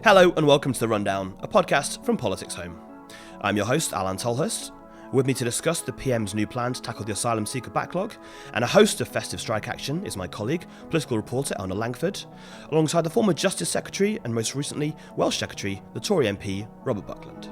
Hello and welcome to The Rundown, a podcast from PoliticsHome. I'm your host, Alain Tolhurst. With me to discuss the PM's new plan to tackle the asylum seeker backlog and a host of festive strike action is my colleague, political reporter Eleanor Langford, alongside the former Justice Secretary and most recently Welsh Secretary, the Tory MP Robert Buckland.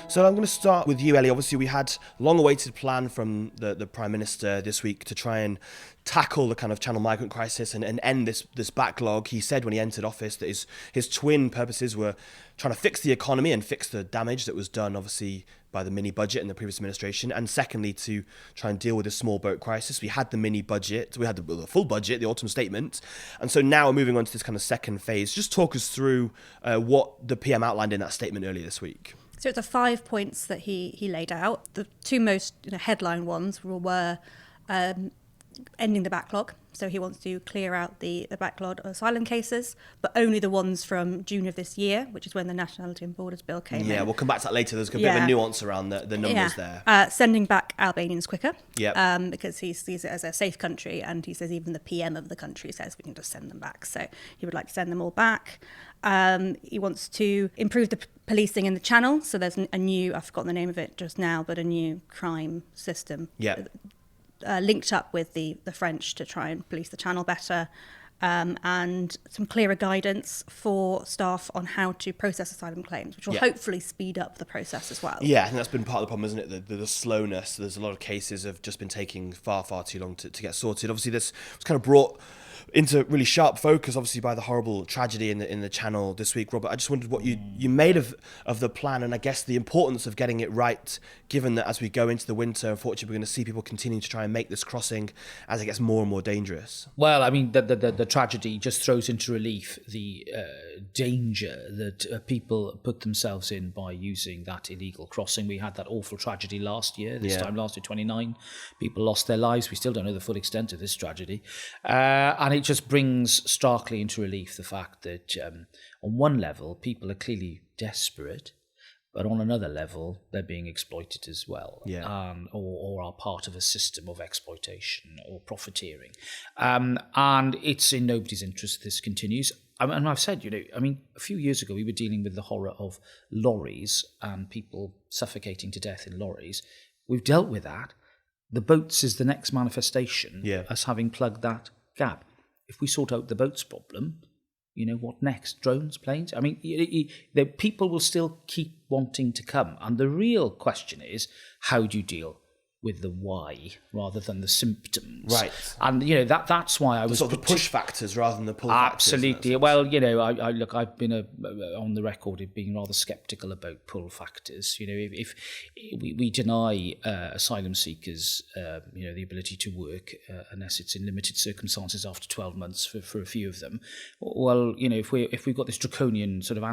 So I'm going to start with you, Ellie. Obviously, we had long-awaited plan from the Prime Minister this week to try and tackle the kind of Channel migrant crisis and end this backlog. He said when he entered office that his twin purposes were trying to fix the economy and fix the damage that was done, obviously, by the mini-budget in the previous administration, and secondly, to try and deal with the small boat crisis. We had the mini-budget, we had the full budget, the autumn statement, and so now we're moving on to this kind of second phase. Just talk us through what the PM outlined in that statement earlier this week. So it's the 5 points that he laid out. The two most headline ones were ending the backlog. So he wants to clear out the backlog of asylum cases, but only the ones from June of this year, which is when the Nationality and Borders Bill came in. Yeah, we'll come back to that later. There's a bit of a nuance around the numbers there. Sending back Albanians quicker, because he sees it as a safe country, and he says even the PM of the country says we can just send them back. So he would like to send them all back. He wants to improve the policing in the Channel. So there's a new, I've forgotten the name of it just now, but a new crime system. Linked up with the French to try and police the Channel better, and some clearer guidance for staff on how to process asylum claims, which will hopefully speed up the process as well. Yeah, I think that's been part of the problem, isn't it? The slowness. There's a lot of cases have just been taking far too long to get sorted. Obviously, this was kind of brought into really sharp focus, obviously, by the horrible tragedy in the Channel this week. Robert, I just wondered what you made of the plan, and I guess the importance of getting it right, given that as we go into the winter, unfortunately, we're going to see people continuing to try and make this crossing as it gets more and more dangerous. Well, I mean, the tragedy just throws into relief the danger that people put themselves in by using that illegal crossing. We had that awful tragedy last year. This time last year, 29 people lost their lives. We still don't know the full extent of this tragedy. And it just brings starkly into relief the fact that on one level, people are clearly desperate, but on another level, they're being exploited as well, or are part of a system of exploitation or profiteering. And it's in nobody's interest this continues. And I've said, a few years ago, we were dealing with the horror of lorries and people suffocating to death in lorries. We've dealt with that. The boats is the next manifestation, us having plugged that gap. If we sort out the boats problem, what next? Drones, planes? I mean, the people will still keep wanting to come. And the real question is, how do you deal with the why rather than the symptoms? Right. And, that's why I was... sort of the push factors rather than the pull Absolutely. factors. Well, I've been on the record of being rather sceptical about pull factors. If we deny asylum seekers, the ability to work unless it's in limited circumstances after 12 months for a few of them, well, if we've got this draconian sort of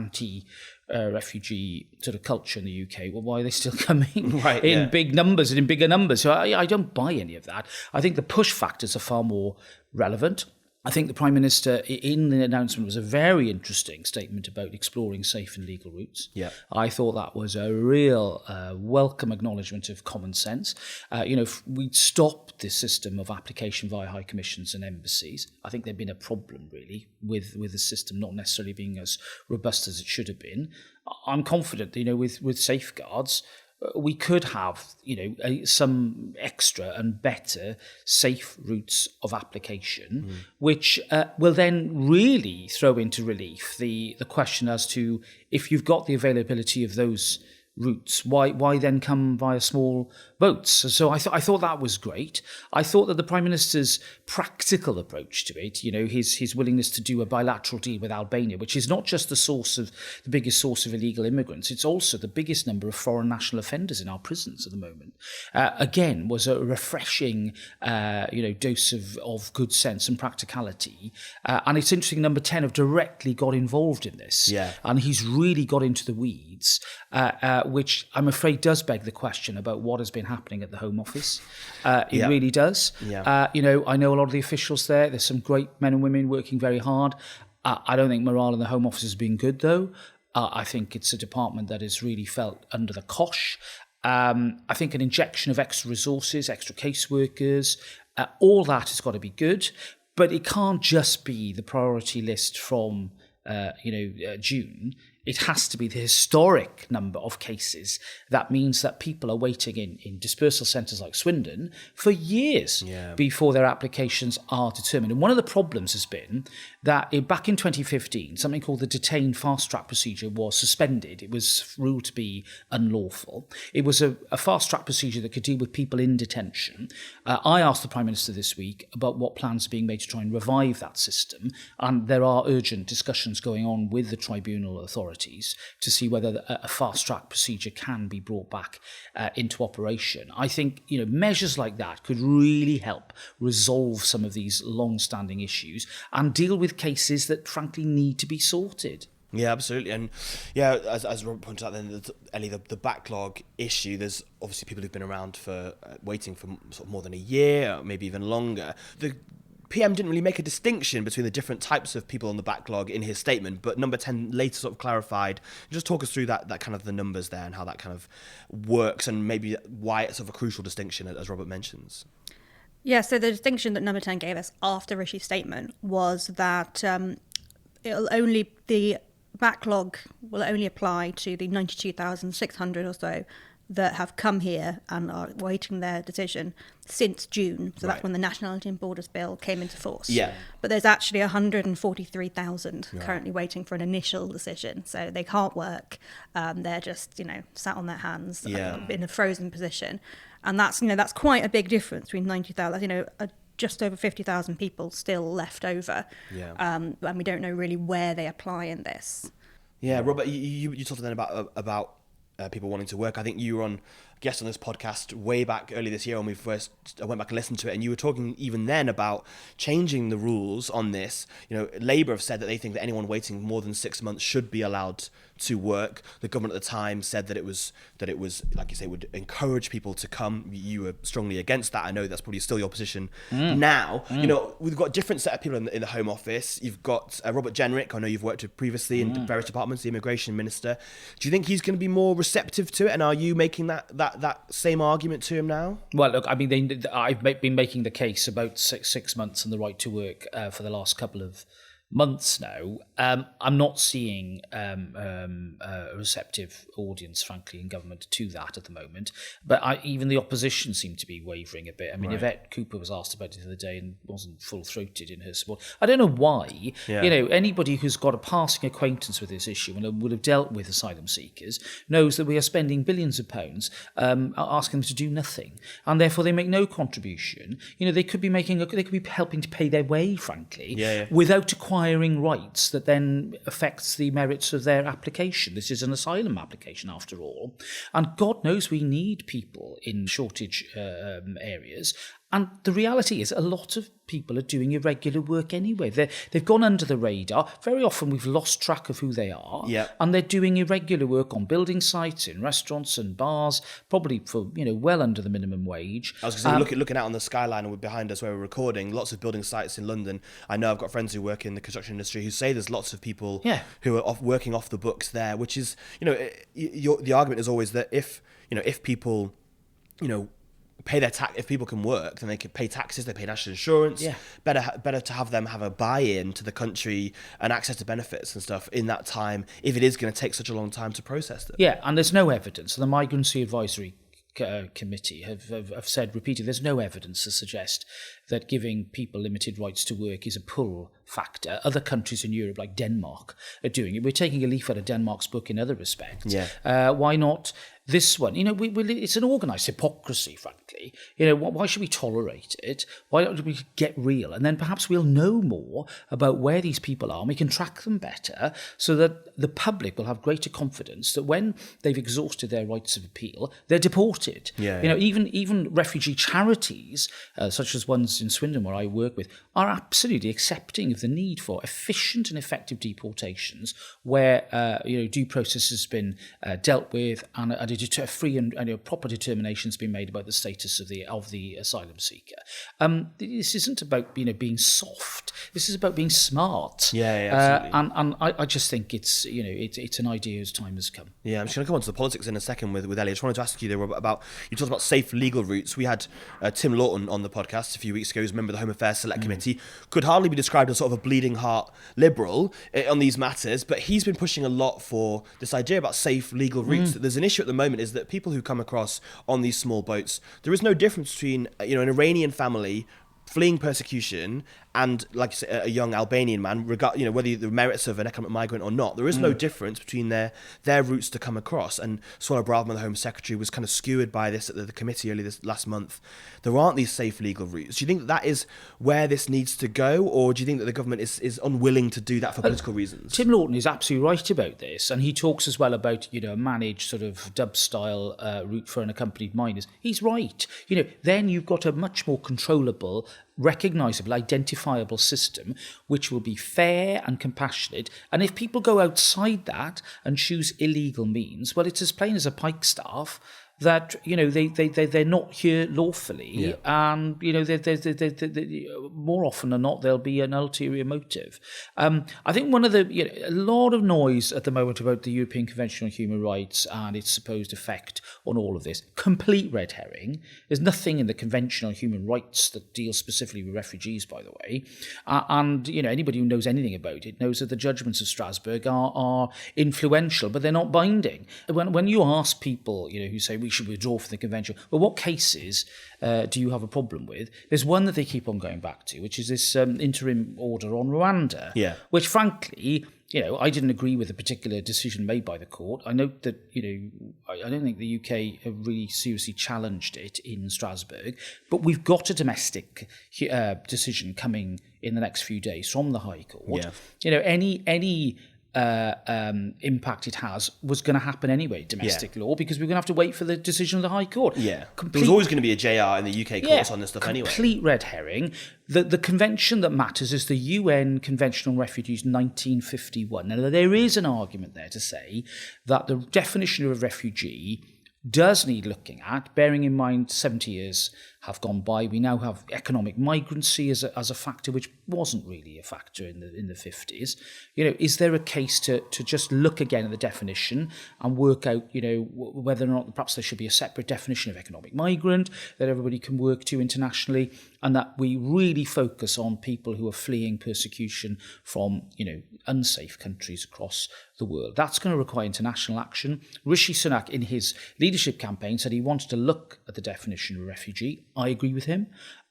refugee sort of culture in the UK, well, why are they still coming in big numbers and in bigger numbers? So I don't buy any of that. I think the push factors are far more relevant. I think the Prime Minister, in the announcement, was a very interesting statement about exploring safe and legal routes. Yeah, I thought that was a real welcome acknowledgement of common sense. If we'd stopped this system of application via high commissions and embassies, I think there'd been a problem, really, with the system not necessarily being as robust as it should have been. I'm confident, with safeguards, we could have, some extra and better safe routes of application, which will then really throw into relief the question as to if you've got the availability of those routes, why then come via small boats? So I thought that was great. I thought that the Prime Minister's practical approach to it, his willingness to do a bilateral deal with Albania, which is not just the biggest source of illegal immigrants, it's also the biggest number of foreign national offenders in our prisons at the moment. Again, was a refreshing, dose of good sense and practicality. And it's interesting, Number 10 have directly got involved in this. Yeah. And he's really got into the weeds, which I'm afraid does beg the question about what has been happening at the Home Office. It really does. Yeah. I know a lot of the officials there. There's some great men and women working very hard. I don't think morale in the Home Office has been good, though. I think it's a department that is really felt under the cosh. I think an injection of extra resources, extra caseworkers, all that has got to be good. But it can't just be the priority list from June. It has to be the historic number of cases. That means that people are waiting in dispersal centres like Swindon for years before their applications are determined. And one of the problems has been that back in 2015, something called the detained fast-track procedure was suspended. It was ruled to be unlawful. It was a fast-track procedure that could deal with people in detention. I asked the Prime Minister this week about what plans are being made to try and revive that system, and there are urgent discussions going on with the tribunal authorities to see whether a fast-track procedure can be brought back into operation. I think measures like that could really help resolve some of these long-standing issues and deal with cases that frankly need to be sorted. Yeah, absolutely. And as Robert pointed out then, Ellie, the backlog issue, there's obviously people who've been around for waiting for sort of more than a year, maybe even longer. The PM didn't really make a distinction between the different types of people on the backlog in his statement, but Number 10 later sort of clarified. Just talk us through that kind of the numbers there and how that kind of works, and maybe why it's sort of a crucial distinction, as Robert mentions. Yeah, so the distinction that Number 10 gave us after Rishi's statement was that the backlog will only apply to the 92,600 or so that have come here and are waiting their decision since June. So that's when the Nationality and Borders Bill came into force. Yeah. But there's actually 143,000 currently waiting for an initial decision. So they can't work. They're just, sat on their hands in a frozen position. And that's quite a big difference between 90,000, just over 50,000 people still left over. Yeah. And we don't know really where they apply in this. Yeah, Robert, you talked then about people wanting to work. I think you were on guest on this podcast way back early this year when I went back and listened to it, and you were talking even then about changing the rules on this. Labour have said that they think that anyone waiting more than 6 months should be allowed to work. The government at the time said that it was like you say, would encourage people to come. You were strongly against that. I know that's probably still your position now. We've got a different set of people in the Home Office. You've got Robert Jenrick, I know you've worked with previously in various departments, the Immigration Minister. Do you think he's going to be more receptive to it, and are you making that same argument to him now? Well, look, I mean, I've been making the case about six months and the right to work for the last couple of months now. I'm not seeing a receptive audience, frankly, in government to that at the moment. But even the opposition seemed to be wavering a bit. I mean, Yvette Cooper was asked about it the other day and wasn't full-throated in her support. I don't know why. Yeah. Anybody who's got a passing acquaintance with this issue and would have dealt with asylum seekers knows that we are spending billions of pounds asking them to do nothing, and therefore they make no contribution. They could be helping to pay their way, frankly, without acquiring rights that then affects the merits of their application. This is an asylum application, after all. And God knows we need people in shortage areas. And the reality is a lot of people are doing irregular work anyway. They've gone under the radar. Very often we've lost track of who they are. Yep. And they're doing irregular work on building sites, in restaurants and bars, probably for, well under the minimum wage. I was going to say, looking out on the skyline and behind us where we're recording, lots of building sites in London. I know I've got friends who work in the construction industry who say there's lots of people who are working off the books there, which is, the argument is always that if people, pay their tax. If people can work, then they can pay taxes. They pay national insurance. Yeah. Better to have them have a buy-in to the country and access to benefits and stuff in that time. If it is going to take such a long time to process them. Yeah, and there's no evidence. The Migrancy Advisory Committee have said repeatedly there's no evidence to suggest that giving people limited rights to work is a pull factor. Other countries in Europe, like Denmark, are doing it. We're taking a leaf out of Denmark's book in other respects. Yeah. Why not this one? It's an organised hypocrisy, frankly. Why should we tolerate it? Why don't we get real? And then perhaps we'll know more about where these people are and we can track them better so that the public will have greater confidence that when they've exhausted their rights of appeal, they're deported. Even refugee charities, such as ones in Swindon where I work with, are absolutely accepting of the need for efficient and effective deportations where due process has been dealt with and a free and proper determination's been made about the status of the asylum seeker. This isn't about being soft. This is about being smart. Yeah, absolutely. And I just think it's an idea whose time has come. Yeah, I'm just going to come on to the politics in a second with Ellie. I just wanted to ask you there about, you talked about safe legal routes. We had Tim Lawton on the podcast a few weeks ago, who's a member of the Home Affairs Select Committee, could hardly be described as sort of a bleeding heart liberal on these matters, but he's been pushing a lot for this idea about safe legal routes. There's an issue at the moment is that people who come across on these small boats, there is no difference between an Iranian family fleeing persecution and, like you say, a young Albanian man, whether the merits of an economic migrant or not, there is no difference between their routes to come across. And Suella Braverman, the Home Secretary, was kind of skewered by this at the committee earlier this last month. There aren't these safe legal routes. Do you think that is where this needs to go, or do you think that the government is unwilling to do that for political reasons? Tim Lawton is absolutely right about this, and he talks as well about a managed sort of dub-style route for unaccompanied minors. He's right. Then you've got a much more controllable, recognisable, identifiable system which will be fair and compassionate. And if people go outside that and choose illegal means, well, it's as plain as a pikestaff that they're not here lawfully, and they more often than not there'll be an ulterior motive. I think one of a lot of noise at the moment about the European Convention on Human Rights and its supposed effect on all of this. Complete red herring. There's nothing in the Convention on Human Rights that deals specifically with refugees, by the way. And anybody who knows anything about it knows that the judgments of Strasbourg are influential, but they're not binding. When you ask people, who say we should withdraw from the convention, well, what cases do you have a problem with? There's one that they keep on going back to, which is this interim order on Rwanda, which frankly, I didn't agree with the particular decision made by the court. I note that, I don't think the UK have really seriously challenged it in Strasbourg, but we've got a domestic decision coming in the next few days from the High Court. Any impact it has was going to happen anyway, domestic law, because we're going to have to wait for the decision of the High Court. There was always going to be a JR in the UK courts on this stuff anyway. Complete red herring. The convention that matters is the UN Convention on Refugees 1951. Now, there is an argument there to say that the definition of a refugee does need looking at, bearing in mind 70 years have gone by. We now have economic migrancy as a factor, which wasn't really a factor in the 50s. Is there a case to just look again at the definition and work out, whether or not perhaps there should be a separate definition of economic migrant that everybody can work to internationally, and that we really focus on people who are fleeing persecution from, unsafe countries across the world. That's going to require international action. Rishi Sunak, in his leadership campaign, said he wanted to look at the definition of refugee. I agree with him.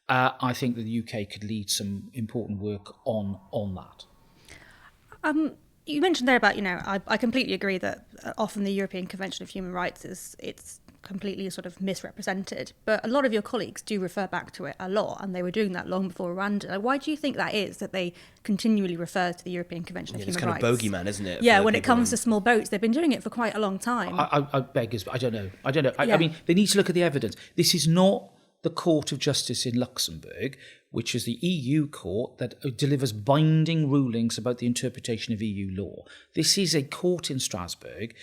I think that the UK could lead some important work on that. You mentioned there about, I completely agree that often the European Convention of Human Rights it's completely sort of misrepresented. But a lot of your colleagues do refer back to it a lot, and they were doing that long before Rwanda. Why do you think that is, that they continually refer to the European Convention of Human Rights? It's kind of bogeyman, isn't it? Yeah, when it comes to small boats, they've been doing it for quite a long time. I beg his, I don't know. I mean, they need to look at the evidence. This is not the Court of Justice in Luxembourg, which is the EU court that delivers binding rulings about the interpretation of EU law. This is a court in Strasbourg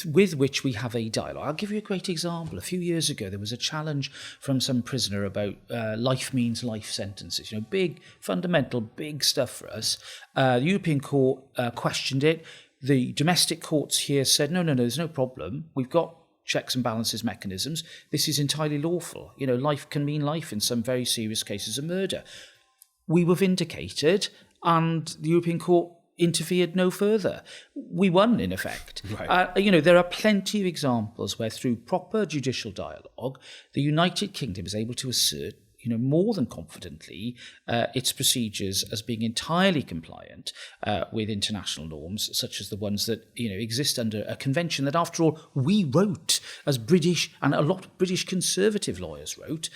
with which we have a dialogue. I'll give you a great example. A few years ago, there was a challenge from some prisoner about life means life sentences. Big, fundamental, big stuff for us. The European court questioned it. The domestic courts here said, no, there's no problem. We've got checks and balances mechanisms. This is entirely lawful. Life can mean life in some very serious cases of murder. We were vindicated, and the European Court interfered no further. We won, in effect. Right. There are plenty of examples where, through proper judicial dialogue, the United Kingdom is able to assert, more than confidently, its procedures as being entirely compliant with international norms, such as the ones that exist under a convention that, after all, we wrote as British, and a lot of British conservative lawyers wrote,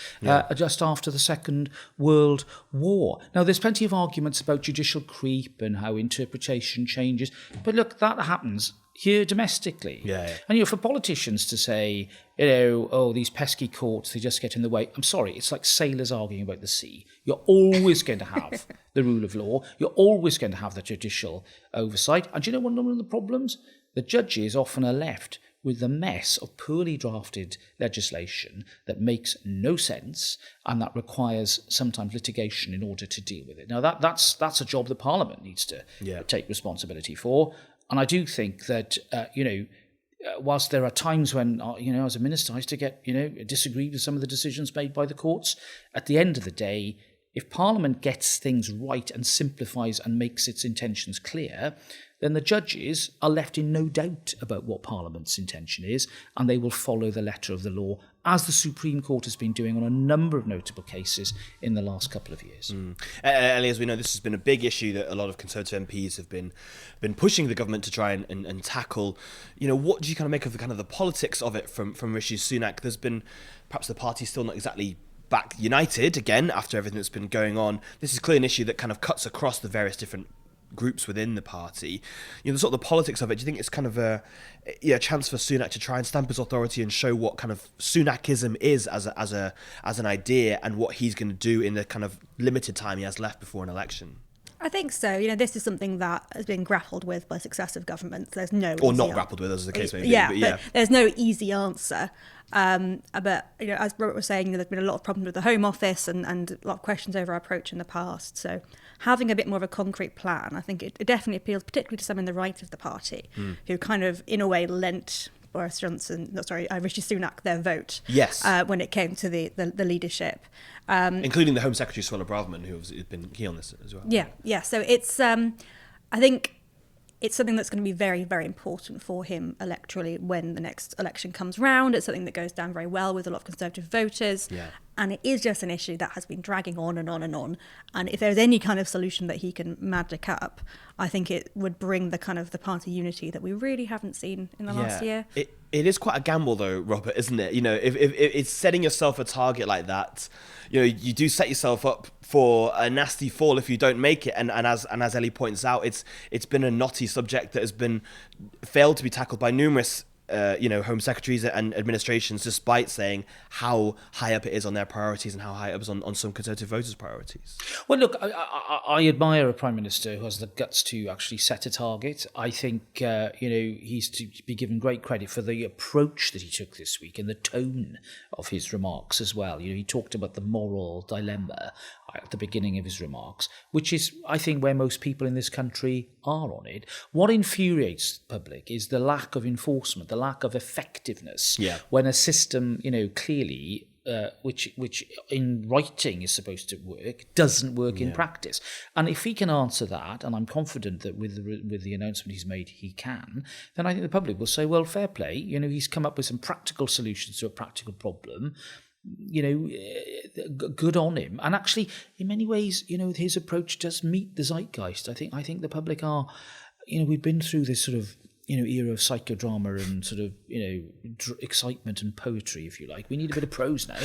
just after the Second World War. Now, there's plenty of arguments about judicial creep and how interpretation changes, but look, that happens here domestically. And for politicians to say, these pesky courts, they just get in the way. I'm sorry, it's like sailors arguing about the sea. You're always going to have the rule of law. You're always going to have the judicial oversight. And do you know one of the problems? The judges often are left with the mess of poorly drafted legislation that makes no sense and that requires sometimes litigation in order to deal with it. Now, that's a job that Parliament needs to take responsibility for. And I do think that, whilst there are times when, as a minister, I used to get, disagree with some of the decisions made by the courts, at the end of the day, if Parliament gets things right and simplifies and makes its intentions clear, then the judges are left in no doubt about what Parliament's intention is, and they will follow the letter of the law, as the Supreme Court has been doing on a number of notable cases in the last couple of years. Ellie, as we know, this has been a big issue that a lot of Conservative MPs have been pushing the government to try and tackle. What do you kind of make of the politics of it from Rishi Sunak? There's been perhaps the party still not exactly back united again after everything that's been going on. This is clearly an issue that kind of cuts across the various different groups within the party. The sort of the politics of it, do you think it's kind of a chance for Sunak to try and stamp his authority and show what kind of Sunakism is as an idea, and what he's going to do in the kind of limited time he has left before an election? I think so. This is something that has been grappled with by successive governments. There's no or not grappled with, as the case may be. But there's no easy answer. But as Robert was saying, there's been a lot of problems with the Home Office and a lot of questions over our approach in the past. So having a bit more of a concrete plan, I think it definitely appeals particularly to some in the right of the party who kind of, in a way, lent Rishi Sunak their vote. Yes. When it came to the leadership. Including the Home Secretary, Suella Braverman, who has been key on this as well. Yeah. So it's, I think it's something that's going to be very, very important for him electorally when the next election comes round. It's something that goes down very well with a lot of Conservative voters. Yeah. And it is just an issue that has been dragging on and on and on. And if there's any kind of solution that he can magic up, I think it would bring the kind of the party unity that we really haven't seen in the last year. It is quite a gamble though, Robert, isn't it? if it's setting yourself a target like that, you do set yourself up for a nasty fall if you don't make it. And as Ellie points out, it's been a knotty subject that has been failed to be tackled by numerous Home Secretaries and administrations, despite saying how high up it is on their priorities and how high up it is on some Conservative voters' priorities. Well, look, I admire a Prime Minister who has the guts to actually set a target. I think, he's to be given great credit for the approach that he took this week and the tone of his remarks as well. He talked about the moral dilemma at the beginning of his remarks, which is, I think, where most people in this country are on it. What infuriates the public is the lack of enforcement, the lack of effectiveness. Yeah. When a system, clearly, which in writing is supposed to work, doesn't work in practice. And if he can answer that, and I'm confident that with the announcement he's made, he can, then I think the public will say, well, fair play. He's come up with some practical solutions to a practical problem. Good on him. And actually, in many ways, his approach does meet the zeitgeist. I think the public are, we've been through this sort of, era of psychodrama and sort of, excitement and poetry, if you like. We need a bit of prose now.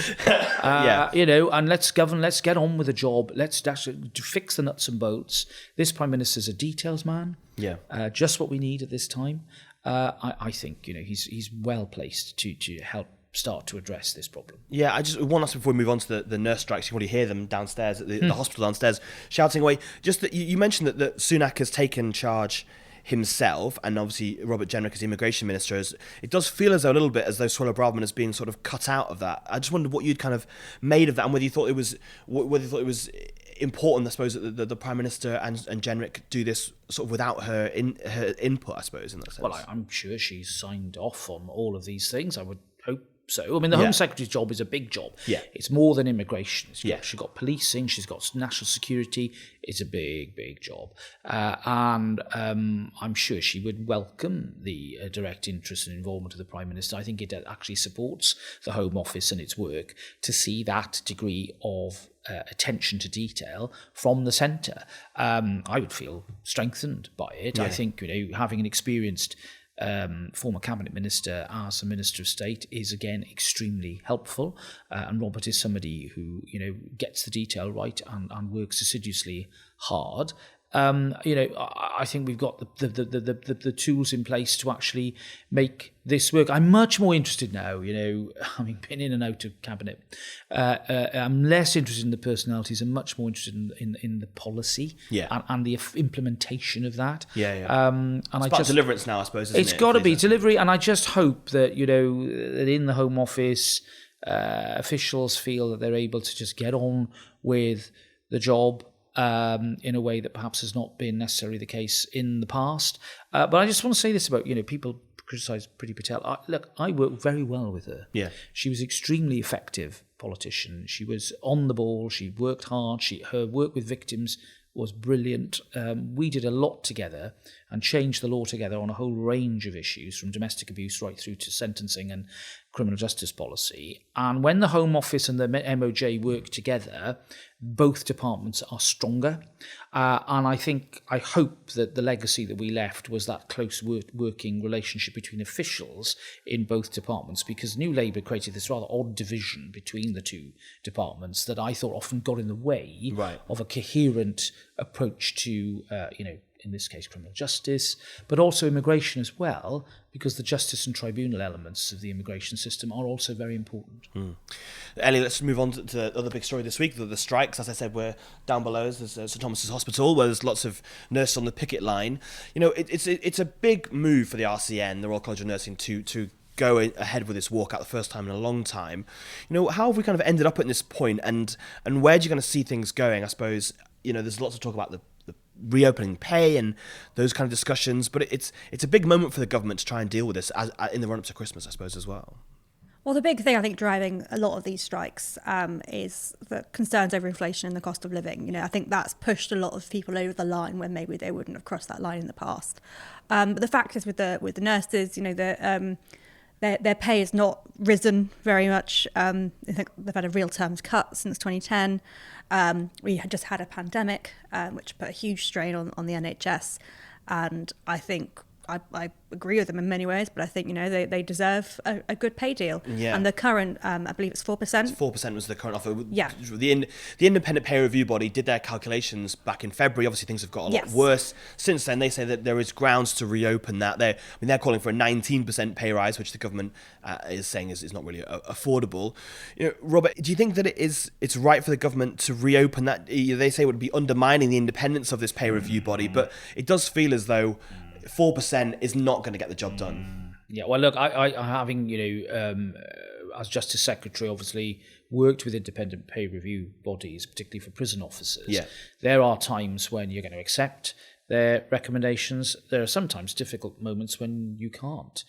And let's get on with the job. Let's actually fix the nuts and bolts. This Prime Minister's a details man. Yeah. Just what we need at this time. I think, he's well placed to help start to address this problem. Yeah, I just one last before we move on to the nurse strikes. You can probably hear them downstairs at the hospital downstairs shouting away. Just that you mentioned that Sunak has taken charge himself, and obviously Robert Jenrick as immigration minister. It does feel as though a little bit as though Suella Braverman has been sort of cut out of that. I just wondered what you'd kind of made of that, and whether you thought it was important, I suppose, that the Prime Minister and Jenrick do this sort of without her input, I suppose, in that sense. Well, I'm sure she's signed off on all of these things. I would hope so. I mean, the Home Secretary's job is a big job. Yeah. It's more than immigration. She's got policing, she's got national security. It's a big, big job. And I'm sure she would welcome the direct interest and involvement of the Prime Minister. I think it actually supports the Home Office and its work to see that degree of attention to detail from the centre. I would feel strengthened by it. Yeah. I think, having an experienced former cabinet minister as a Minister of State is again extremely helpful, and Robert is somebody who gets the detail right and works assiduously hard. I think we've got the tools in place to actually make this work. I'm much more interested now, having been in and out of cabinet. I'm less interested in the personalities and much more interested in the policy and the implementation of that. And it's about deliverance now, I suppose, isn't it? It's got to be delivery, and I just hope that, that in the Home Office, officials feel that they're able to just get on with the job in a way that perhaps has not been necessarily the case in the past. But I just want to say this about, people criticise Priti Patel. I worked very well with her. Yeah. She was extremely effective politician. She was on the ball. She worked hard. Her work with victims was brilliant. We did a lot together and changed the law together on a whole range of issues, from domestic abuse right through to sentencing and criminal justice policy. And when the Home Office and the MOJ work together, both departments are stronger. And I hope that the legacy that we left was that close working relationship between officials in both departments, because New Labour created this rather odd division between the two departments that I thought often got in the way of a coherent approach to, in this case, criminal justice, but also immigration as well, because the justice and tribunal elements of the immigration system are also very important. Ellie, let's move on to the other big story this week, the strikes. As I said, we're down below us. There's St Thomas's Hospital, where there's lots of nurses on the picket line. It's a big move for the RCN, the Royal College of Nursing, to go ahead with this walkout the first time in a long time. How have we kind of ended up at this point, and where do you kind of see things going? I suppose, there's lots of talk about the reopening pay and those kind of discussions, but it's a big moment for the government to try and deal with this in the run-up to Christmas, I suppose, as well. Well, the big thing, I think, driving a lot of these strikes is the concerns over inflation and the cost of living. I think that's pushed a lot of people over the line when maybe they wouldn't have crossed that line in the past. But the fact is, with the nurses, their pay has not risen very much. I think they've had a real terms cut since 2010. We had just had a pandemic, which put a huge strain on the NHS. And I think I agree with them in many ways, but I think, they deserve a good pay deal. Yeah. And the current, I believe it's 4%. 4% was the current offer. Yeah. The independent pay review body did their calculations back in February. Obviously, things have got a lot worse since then. They say that there is grounds to reopen that. They're calling for a 19% pay rise, which the government is saying is not really affordable. Robert, do you think that it's right for the government to reopen that? They say it would be undermining the independence of this pay review body, but it does feel as though 4% is not going to get the job done. Yeah, well, look, I having, as Justice Secretary, obviously worked with independent pay review bodies, particularly for prison officers. Yeah. There are times when you're going to accept their recommendations. There are sometimes difficult moments when you can't,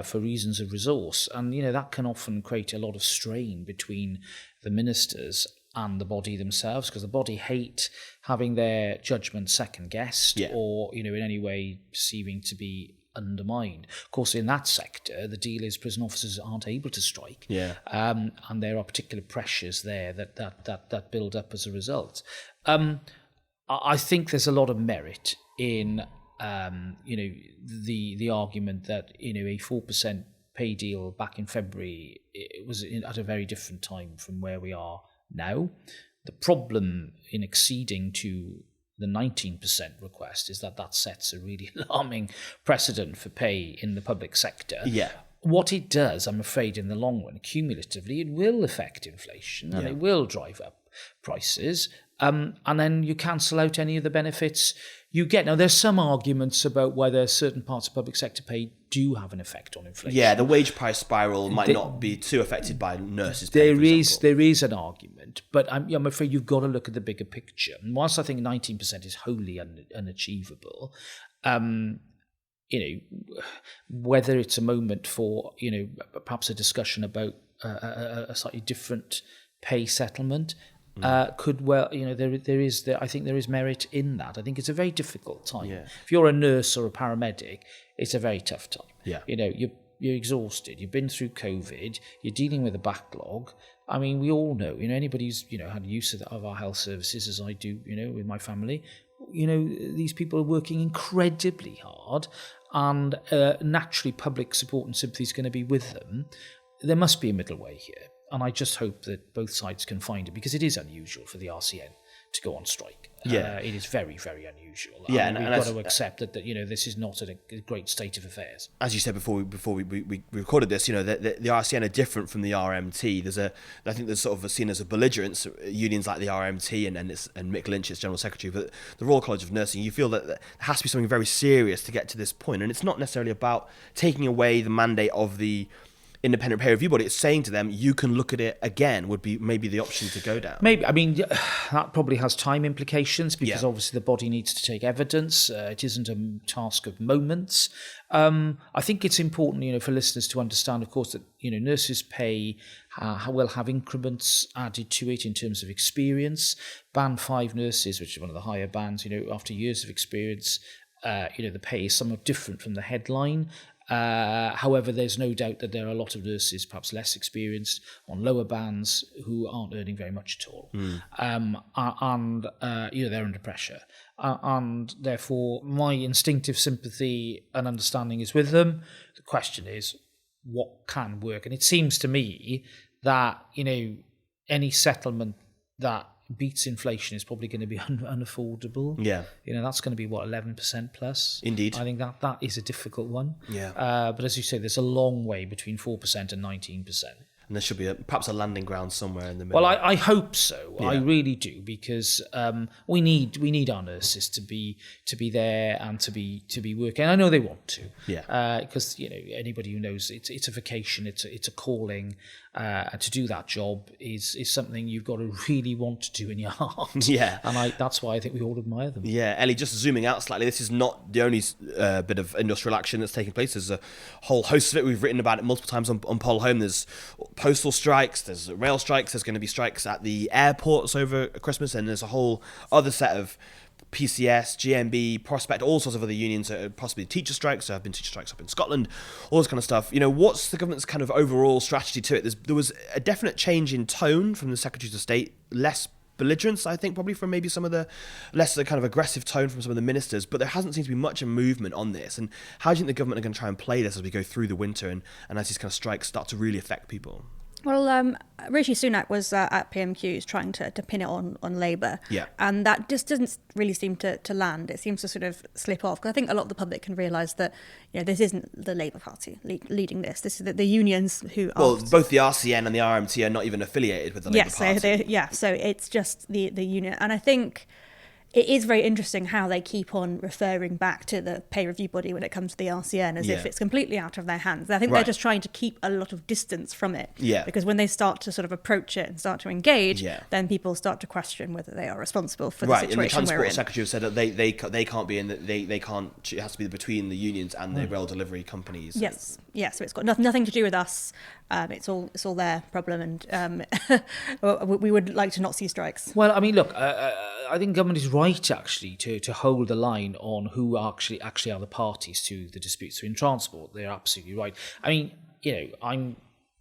for reasons of resource. And, that can often create a lot of strain between the ministers and the body themselves, because the body hate having their judgment second-guessed or, in any way perceiving to be undermined. Of course, in that sector, the deal is prison officers aren't able to strike. Yeah. And there are particular pressures there that build up as a result. I think there's a lot of merit in, the argument that, a 4% pay deal back in February, it was at a very different time from where we are now. The problem in acceding to the 19% request is that sets a really alarming precedent for pay in the public sector. Yeah. What it does, I'm afraid, in the long run, cumulatively, it will affect inflation and it will drive up prices. And then you cancel out any of the benefits you get. Now, there's some arguments about whether certain parts of public sector pay do have an effect on inflation. Yeah, the wage price spiral might not be too affected by nurses' pay, there is an argument, but I'm afraid you've got to look at the bigger picture. And whilst I think 19% is wholly unachievable, whether it's a moment for, perhaps a discussion about a slightly different pay settlement, could well, I think there is merit in that. I think it's a very difficult time. Yeah. If you're a nurse or a paramedic, it's a very tough time. Yeah. You're exhausted. You've been through COVID. You're dealing with a backlog. I mean, we all know, anybody who's, had use of our health services, as I do, with my family, these people are working incredibly hard, and naturally public support and sympathy is going to be with them. There must be a middle way here. And I just hope that both sides can find it, because it is unusual for the RCN to go on strike. Yeah. It is very, very unusual. Yeah, I mean, and we've got to accept that this is not a great state of affairs. As you said before we recorded this, the RCN are different from the RMT. I think there's sort of seen as a belligerence, unions like the RMT and Mick Lynch as General Secretary, but the Royal College of Nursing, you feel that there has to be something very serious to get to this point, and it's not necessarily about taking away the mandate of the independent peer review body. It's saying to them, you can look at it again, would be maybe the option to go down. Maybe. I mean, that probably has time implications because obviously the body needs to take evidence. It isn't a task of moments. I think it's important, for listeners to understand, of course, that, nurses' pay will have increments added to it in terms of experience. Band 5 nurses, which is one of the higher bands, after years of experience, the pay is somewhat different from the headline. However, there's no doubt that there are a lot of nurses, perhaps less experienced, on lower bands who aren't earning very much at all. And they're under pressure. And therefore, my instinctive sympathy and understanding is with them. The question is, what can work? And it seems to me that, any settlement that beats inflation is probably going to be unaffordable. Yeah. That's going to be, 11% plus? Indeed. I think that is a difficult one. Yeah. But as you say, there's a long way between 4% and 19%. And there should be perhaps a landing ground somewhere in the middle. Well, I hope so. Yeah. I really do, because we need our nurses to be there and to be working. I know they want to. Yeah. Because anybody who knows it's a vocation, it's a calling. To do that job is something you've got to really want to do in your heart. Yeah. And that's why I think we all admire them. Yeah, Ellie, just zooming out slightly, this is not the only bit of industrial action that's taking place. There's a whole host of it. We've written about it multiple times on PoliticsHome. There's postal strikes, there's rail strikes, there's going to be strikes at the airports over Christmas, and there's a whole other set of PCS, GMB, Prospect, all sorts of other unions, possibly teacher strikes. There have been teacher strikes up in Scotland, all this kind of stuff. What's the government's kind of overall strategy to it? There was a definite change in tone from the Secretaries of State, less belligerence, I think, probably from maybe some of the less kind of aggressive tone from some of the ministers, but there hasn't seemed to be much of movement on this. And how do you think the government are going to try and play this as we go through the winter and as these kind of strikes start to really affect people? Well, Rishi Sunak was at PMQs trying to pin it on Labour. Yeah. And that just doesn't really seem to land. It seems to sort of slip off. Because I think a lot of the public can realise that this isn't the Labour Party leading this. This is the unions who are... Well, both the RCN and the RMT are not even affiliated with the Labour Party. So it's just the union. And I think it is very interesting how they keep on referring back to the pay review body when it comes to the RCN as if it's completely out of their hands. I think they're just trying to keep a lot of distance from it. Yeah. Because when they start to sort of approach it and start to engage, then people start to question whether they are responsible for the situation we're in. And the Transport Secretary have said that they can't be in, they can't, it has to be between the unions and the rail delivery companies. Yes, so it's got nothing to do with us. It's all their problem, and we would like to not see strikes. Well, I mean, look, I think government is right actually to hold the line on who actually are the parties to the disputes in transport. They're absolutely right. I mean, I'm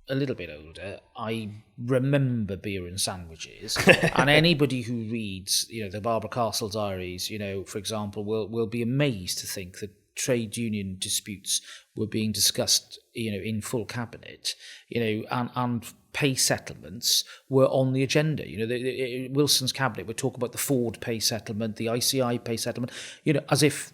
a little bit older. I remember beer and sandwiches, and anybody who reads, the Barbara Castle diaries, for example, will be amazed to think that trade union disputes were being discussed, in full cabinet, and pay settlements were on the agenda. Wilson's cabinet would talk about the Ford pay settlement, the ICI pay settlement, as if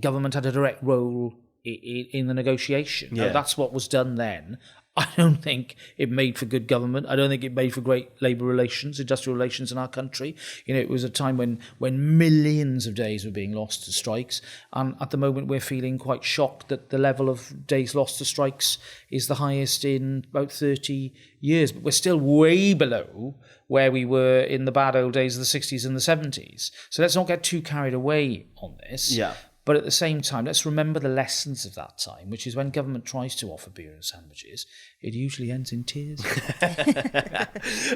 government had a direct role in the negotiation. Yeah. Now, that's what was done then. I don't think it made for good government. I don't think it made for great labour relations, industrial relations in our country. It was a time when millions of days were being lost to strikes. And at the moment, we're feeling quite shocked that the level of days lost to strikes is the highest in about 30 years. But we're still way below where we were in the bad old days of the 60s and the 70s. So let's not get too carried away on this. Yeah. But at the same time, let's remember the lessons of that time, which is when government tries to offer beer and sandwiches, it usually ends in tears.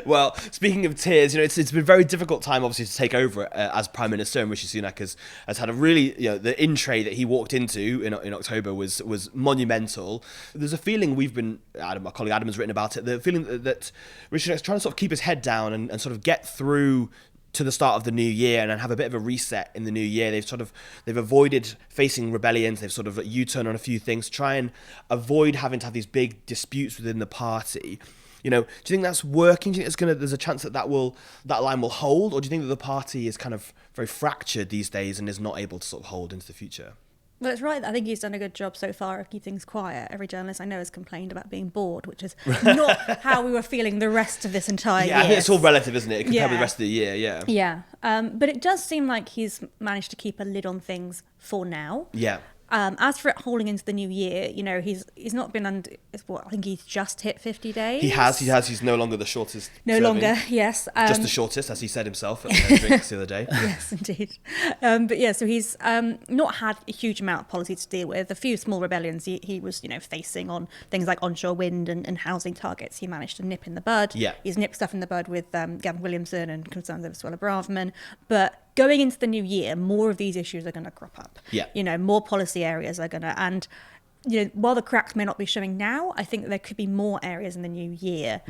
Well, speaking of tears, it's been a very difficult time, obviously, to take over as Prime Minister, and Rishi Sunak has had a really, the in-tray that he walked into in October was monumental. There's a feeling my colleague Adam has written about it, the feeling that Rishi Sunak's trying to sort of keep his head down and sort of get through to the start of the new year and then have a bit of a reset in the new year. They've avoided facing rebellions. They've sort of U-turned on a few things, try and avoid having to have these big disputes within the party. Do you think that's working? Do you think there's a chance that that line will hold, or do you think that the party is kind of very fractured these days and is not able to sort of hold into the future? Well, it's right. I think he's done a good job so far of keeping things quiet. Every journalist I know has complained about being bored, which is not how we were feeling the rest of this entire year. Yeah, I think it's all relative, isn't it? Compared with the rest of the year, yeah. Yeah. But it does seem like he's managed to keep a lid on things for now. Yeah. As for it holding into the new year, he's not been under. I think he's just hit 50 days. He has. He's no longer the shortest. Yes. Just the shortest, as he said himself at the drinks the other day. Yes, indeed. So he's not had a huge amount of policy to deal with. A few small rebellions he was, facing on things like onshore wind and housing targets. He managed to nip in the bud. Yeah. He's nipped stuff in the bud with Gavin Williamson and concerns over Suella Braverman, but going into the new year, more of these issues are going to crop up. Yeah. More policy areas are going to, and while the cracks may not be showing now, I think there could be more areas in the new year.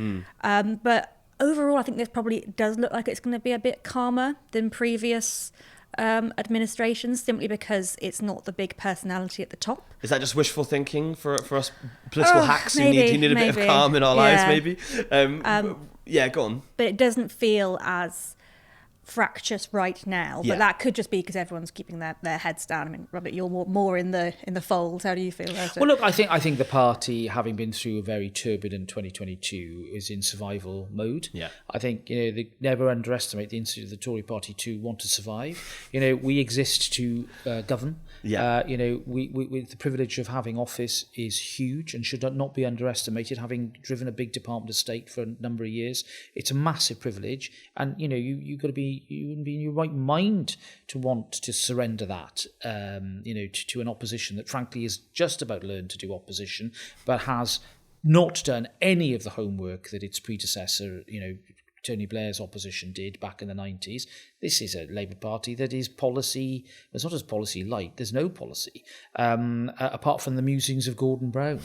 But overall, I think this probably does look like it's going to be a bit calmer than previous administrations, simply because it's not the big personality at the top. Is that just wishful thinking for us political hacks who maybe, need a bit of calm in our lives, maybe? Go on. But it doesn't feel as fractious right now, but that could just be because everyone's keeping their heads down. I mean, Robert, you're more in the fold. How do you feel about it? Well, look, I think the party, having been through a very turbulent 2022, is in survival mode. Yeah. I think they never underestimate the instinct of the Tory party to want to survive. We exist to govern. Yeah. We the privilege of having office is huge and should not be underestimated. Having driven a big Department of State for a number of years, it's a massive privilege, and you've got to be. You wouldn't be in your right mind to want to surrender that, to an opposition that frankly is just about learned to do opposition, but has not done any of the homework that its predecessor, Tony Blair's opposition did back in the 90s. This is a Labour Party that is policy, it's not as policy light, there's no policy, apart from the musings of Gordon Brown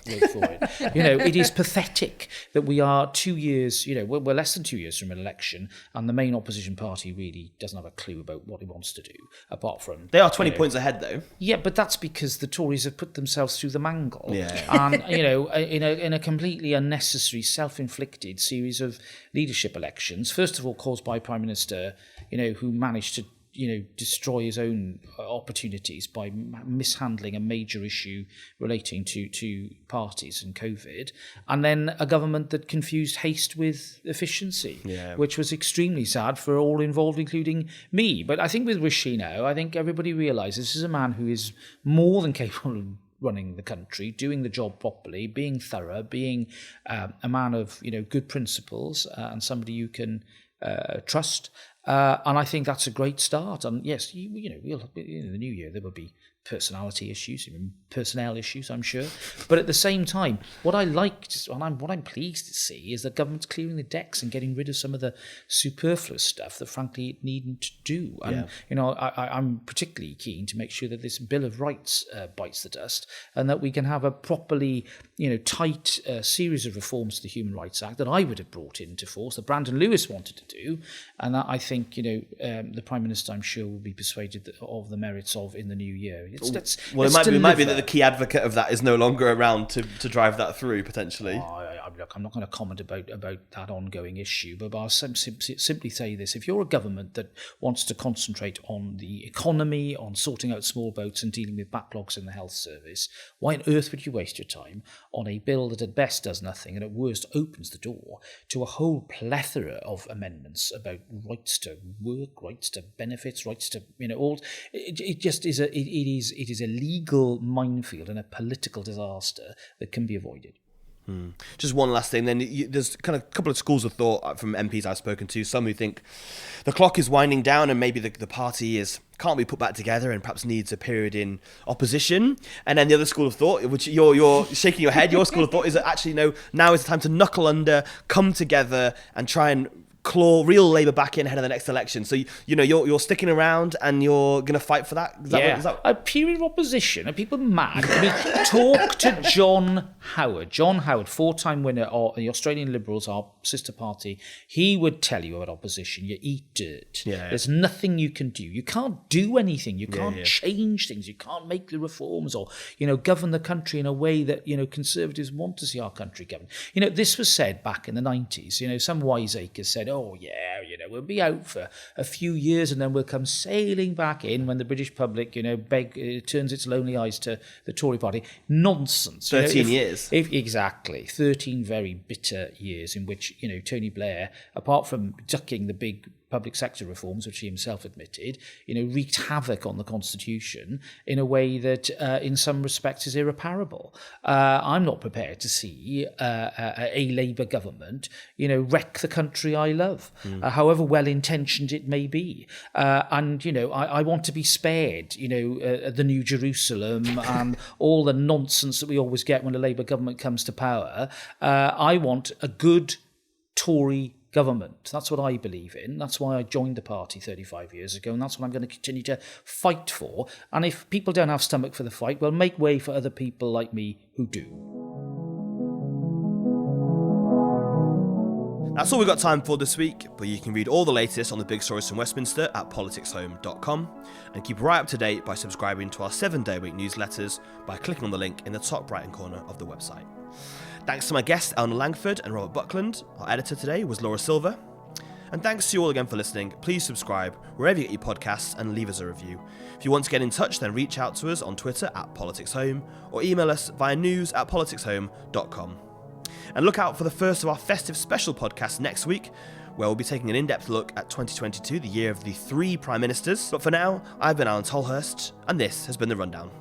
wrote for it. It is pathetic that we are 2 years, we're less than 2 years from an election, and the main opposition party really doesn't have a clue about what it wants to do, apart from... They are 20 points ahead, though. Yeah, but that's because the Tories have put themselves through the mangle. Yeah. And, in a completely unnecessary, self-inflicted series of leadership elections, first of all caused by Prime Minister, who managed to, destroy his own opportunities by mishandling a major issue relating to parties and COVID, and then a government that confused haste with efficiency, which was extremely sad for all involved, including me. But I think with Rishi now, I think everybody realises this is a man who is more than capable of running the country, doing the job properly, being thorough, being a man of good principles, and somebody you can trust. And I think that's a great start. And yes, we'll in the new year there will be personality issues, even personnel issues, I'm sure. But at the same time, what I liked and what I'm pleased to see is that government's clearing the decks and getting rid of some of the superfluous stuff that frankly it needn't do. And I'm particularly keen to make sure that this Bill of Rights bites the dust, and that we can have a properly tight series of reforms to the Human Rights Act that I would have brought into force, that Brandon Lewis wanted to do, and that I think the Prime Minister, I'm sure, will be persuaded of the merits of in the new year. It might be that the key advocate of that is no longer around to drive that through, potentially. Look, I'm not going to comment about that ongoing issue, but I'll simply say this. If you're a government that wants to concentrate on the economy, on sorting out small boats and dealing with backlogs in the health service, why on earth would you waste your time on a bill that at best does nothing and at worst opens the door to a whole plethora of amendments about rights to work, rights to benefits, rights to, all... It just is it is a legal minefield and a political disaster that can be avoided. Just one last thing then, there's kind of a couple of schools of thought from MPs I've spoken to, some who think the clock is winding down and maybe the party can't be put back together and perhaps needs a period in opposition. And then the other school of thought, which you're shaking your head, your school of thought is that actually no, now is the time to knuckle under, come together and try and claw real Labour back in ahead of the next election. So you're sticking around and you're going to fight for that. A period of opposition. Are people mad? I mean, talk to John Howard. John Howard, 4-time winner of the Australian Liberals, our sister party. He would tell you about opposition. You eat dirt. Yeah. There's nothing you can do. You can't do anything. You can't change things. You can't make the reforms or govern the country in a way that Conservatives want to see our country governed. This was said back in the 90s. Some wiseacres said, we'll be out for a few years and then we'll come sailing back in when the British public, turns its lonely eyes to the Tory party. Nonsense. 13 years. Exactly. 13 very bitter years in which, Tony Blair, apart from ducking the big public sector reforms, which he himself admitted, wreaked havoc on the Constitution in a way that, in some respects, is irreparable. I'm not prepared to see a Labour government, wreck the country I love, however well-intentioned it may be. I want to be spared, the New Jerusalem and all the nonsense that we always get when a Labour government comes to power. I want a good Tory government. That's what I believe in. That's why I joined the party 35 years ago, and that's what I'm going to continue to fight for. And if people don't have stomach for the fight, well, make way for other people like me who do. That's all we've got time for this week, but you can read all the latest on the big stories from Westminster at PoliticsHome.com and keep right up to date by subscribing to our 7-day-a-week newsletters by clicking on the link in the top right-hand corner of the website. Thanks to my guests, Eleanor Langford and Robert Buckland. Our editor today was Laura Silver. And thanks to you all again for listening. Please subscribe wherever you get your podcasts and leave us a review. If you want to get in touch, then reach out to us on Twitter at PoliticsHome or email us via news@politicshome.com. And look out for the first of our festive special podcasts next week, where we'll be taking an in-depth look at 2022, the year of the 3 Prime Ministers. But for now, I've been Alain Tolhurst, and this has been The Rundown.